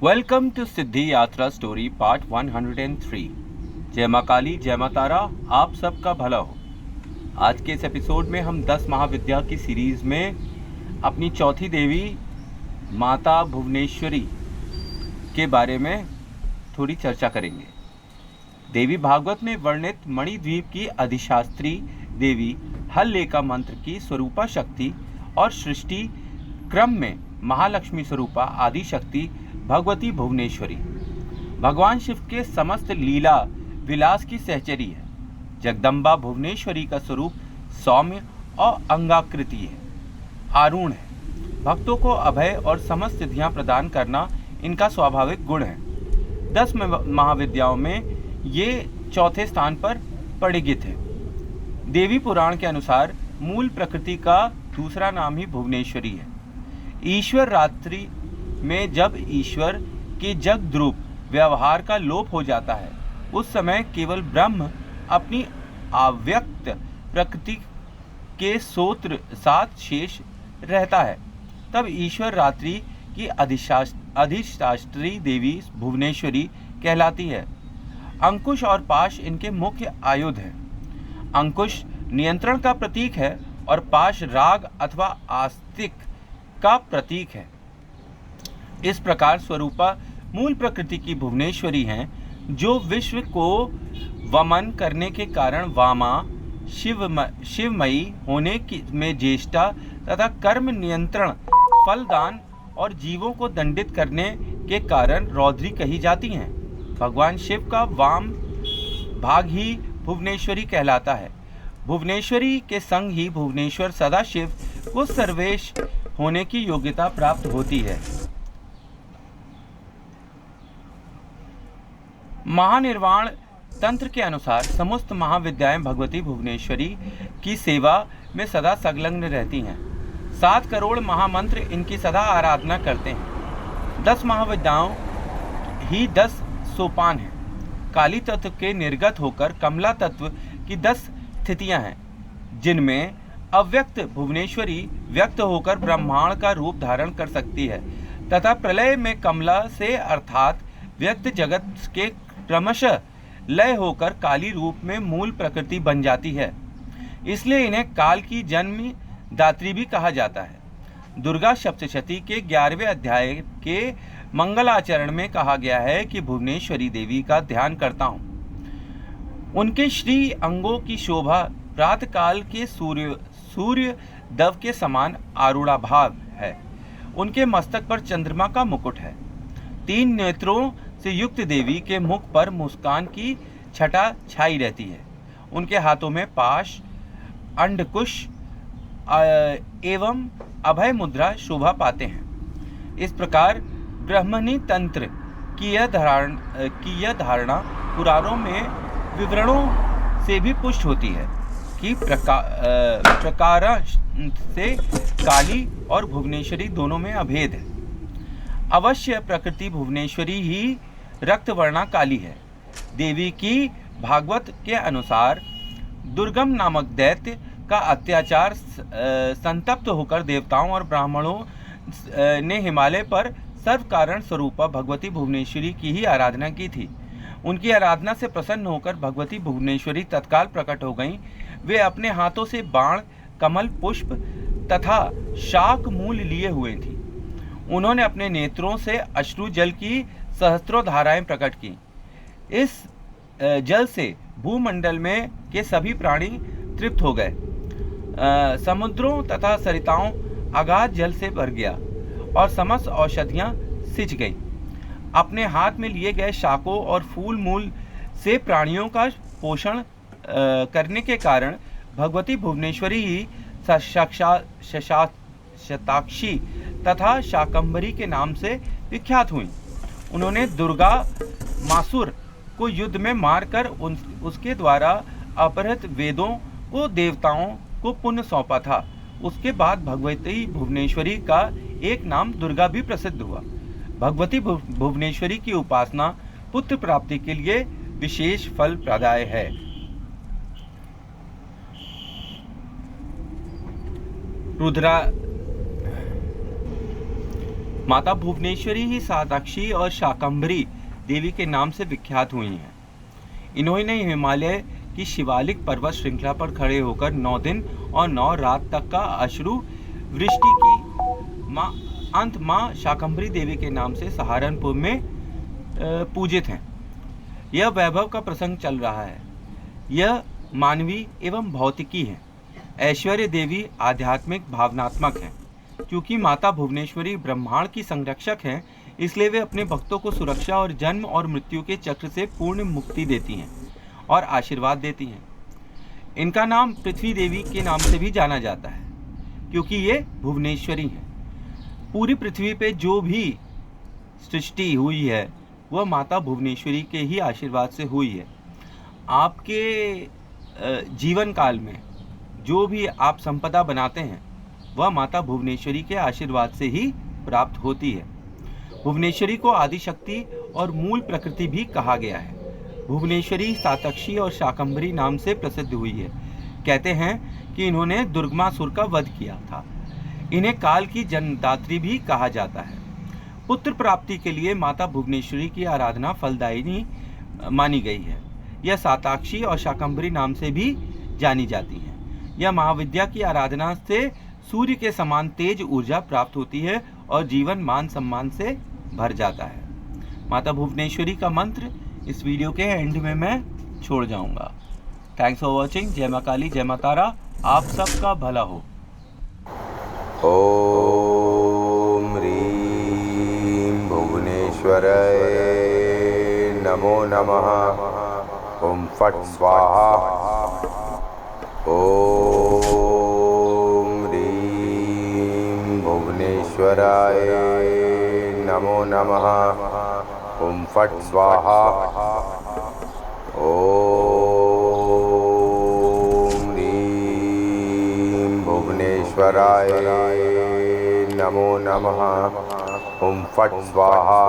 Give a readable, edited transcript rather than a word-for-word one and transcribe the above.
Welcome to सिद्धि यात्रा story part 103। जय माँ काली, जय माँ तारा, आप सबका भला हो। आज के इस एपिसोड में हम 10 महाविद्या की सीरीज में अपनी चौथी देवी माता भुवनेश्वरी के बारे में थोड़ी चर्चा करेंगे। देवी भागवत में वर्णित मणिद्वीप की अधिशास्त्री देवी हल्लेका मंत्र की स्वरूपा शक्ति और सृष्टि क्रम में महालक्ष्मी स्वरूपा आदि शक्ति भगवती भुवनेश्वरी भगवान शिव के समस्त लीला विलास की सहचरी है। जगदम्बा भुवनेश्वरी का स्वरूप सौम्य और अंगाकृति है, आरूढ़ है। भक्तों को अभय और समस्त सिद्धियां प्रदान करना इनका स्वाभाविक गुण है। 10 महाविद्याओं में ये चौथे स्थान पर परिगीत है। देवी पुराण के अनुसार मूल प्रकृति का दूसरा नाम ही भुवनेश्वरी है। ईश्वर रात्रि में जब ईश्वर के जगद्रूप व्यवहार का लोप हो जाता है, उस समय केवल ब्रह्म अपनी अव्यक्त प्रकृति के सोत्र साथ शेष रहता है। तब ईश्वर रात्रि की अधिष्ठात्री देवी भुवनेश्वरी कहलाती है। अंकुश और पाश इनके मुख्य आयुध हैं। अंकुश नियंत्रण का प्रतीक है और पाश राग अथवा आस्तिक का प्रतीक है। इस प्रकार स्वरूपा मूल प्रकृति की भुवनेश्वरी हैं, जो विश्व को वमन करने के कारण वामा, शिवमयी होने में ज्येष्ठा तथा कर्म नियंत्रण, फलदान और जीवों को दंडित करने के कारण रौद्री कही जाती हैं। भगवान शिव का वाम भाग ही भुवनेश्वरी कहलाता है। भुवनेश्वरी के संग ही भुवनेश्वर सदाशिव को सर्वेश होने की योग्यता प्राप्त होती है। महानिर्वाण तंत्र के अनुसार समस्त महाविद्याएं भगवती भुवनेश्वरी की सेवा में सदा संलग्न रहती हैं। 7 करोड़ महामंत्र इनकी सदा आराधना करते हैं। 10 महाविद्याओं ही 10 सोपान हैं। काली तत्व के निर्गत होकर कमला तत्व की 10 स्थितियां हैं, जिनमें अव्यक्त भुवनेश्वरी व्यक्त होकर ब्रह्मांड का रूप धारण कर सकती है तथा प्रलय में कमला से अर्थात व्यक्त जगत के क्रमशः लय होकर काली रूप में मूल प्रकृति बन जाती है। इसलिए इन्हें काल की जन्म दात्री भी कहा जाता है। दुर्गा सप्तशती के 11वें अध्याय के मंगलाचरण में कहा गया है कि भुवनेश्वरी देवी का ध्यान करता हूँ। उनके श्री अंगों की शोभा प्रातः काल के सूर्य दव के समान आरूढ़ाभाव है। उनके मस्तक पर चंद्रमा का मुकुट है। 3 नेत्रों से युक्त देवी के मुख पर मुस्कान की छटा छाई रहती है। उनके हाथों में पाश, अंडकुश एवं अभय मुद्रा शोभा पाते हैं। इस प्रकार ब्रह्मणी तंत्र की यह धारणा पुराणों में विवरणों से भी पुष्ट होती है कि प्रकार से काली और भुवनेश्वरी दोनों में अभेद है। अवश्य प्रकृति भुवनेश्वरी ही रक्तवर्णा काली है। देवी की भागवत के अनुसार दुर्गम नामक दैत्य का अत्याचार संतप्त होकर देवताओं और ब्राह्मणों ने हिमालय पर सर्व कारण स्वरूपा भगवती भुवनेश्वरी की ही आराधना की थी। उनकी आराधना से प्रसन्न होकर भगवती भुवनेश्वरी तत्काल प्रकट हो गईं। वे अपने हाथों से बाण, कमल पुष्प तथा शाक मूल लिए हुए थी। उन्होंने अपने नेत्रों से अश्रु जल की सहस्त्रों धाराएं प्रकट की। इस जल से भूमंडल में के सभी प्राणी तृप्त हो गए। समुद्रों तथा सरिताओं अगाध जल से भर गया और समस्त औषधियां सिंच गईं। अपने हाथ में लिए गए शाकों और फूल मूल से प्राणियों का पोषण करने के कारण भगवती भुवनेश्वरी ही शताक्षी तथा शाकंभरी के नाम से विख्यात हुई। उन्होंने दुर्गा मासुर को युद्ध में मारकर उसके द्वारा अपहृत वेदों को देवताओं को पुण्य सौंपा था। उसके बाद भगवती भुवनेश्वरी का एक नाम दुर्गा भी प्रसिद्ध हुआ। भगवती भुवनेश्वरी की उपासना पुत्र प्राप्ति के लिए विशेष फल प्रदाय है। माता भुवनेश्वरी ही साताक्षी और शाकंभरी देवी के नाम से विख्यात हुई हैं। इन्होंने हिमालय की शिवालिक पर्वत श्रृंखला पर खड़े होकर 9 दिन और 9 रात तक का अश्रु वृष्टि की माँ शाकंभरी देवी के नाम से सहारनपुर में पूजित हैं। यह वैभव का प्रसंग चल रहा है। यह मानवी एवं भौतिकी है। ऐश्वर्य देवी आध्यात्मिक भावनात्मक है। क्योंकि माता भुवनेश्वरी ब्रह्मांड की संरक्षक हैं, इसलिए वे अपने भक्तों को सुरक्षा और जन्म और मृत्यु के चक्र से पूर्ण मुक्ति देती हैं और आशीर्वाद देती हैं। इनका नाम पृथ्वी देवी के नाम से भी जाना जाता है, क्योंकि ये भुवनेश्वरी हैं। पूरी पृथ्वी पे जो भी सृष्टि हुई है वह माता भुवनेश्वरी के ही आशीर्वाद से हुई है। आपके जीवन काल में जो भी आप संपदा बनाते हैं वह माता भुवनेश्वरी के आशीर्वाद से ही प्राप्त होती है। भुवनेश्वरी को आदिशक्ति और मूल प्रकृति भी कहा गया है। भुवनेश्वरी साताक्षी और शाकंभरी नाम से प्रसिद्ध हुई है। कहते हैं कि इन्होंने दुर्गमासुर का वध किया था। इन्हें काल की जन्मदात्री भी कहा जाता है। पुत्र प्राप्ति के लिए माता भुवनेश्वरी की आराधना फलदायिनी मानी गई है। यह साताक्षी और शाकंभरी नाम से भी जानी जाती है। यह महाविद्या की आराधना से सूर्य के समान तेज ऊर्जा प्राप्त होती है और जीवन मान सम्मान से भर जाता है। माता भुवनेश्वरी का मंत्र इस वीडियो के एंड में मैं छोड़ जाऊंगा। Thanks for watching. जय मां काली, जय मां तारा। आप सबका भला हो। ओम ह्रीं भुवनेश्वराय नमो नमः। ओम फट स्वाहा। ओम ह्रीं भुवनेश्वराय नमो नमः। ओम फट स्वाहा। ओम ह्रीं भुवनेश्वराय नमो नमः। ओम फट स्वाहा।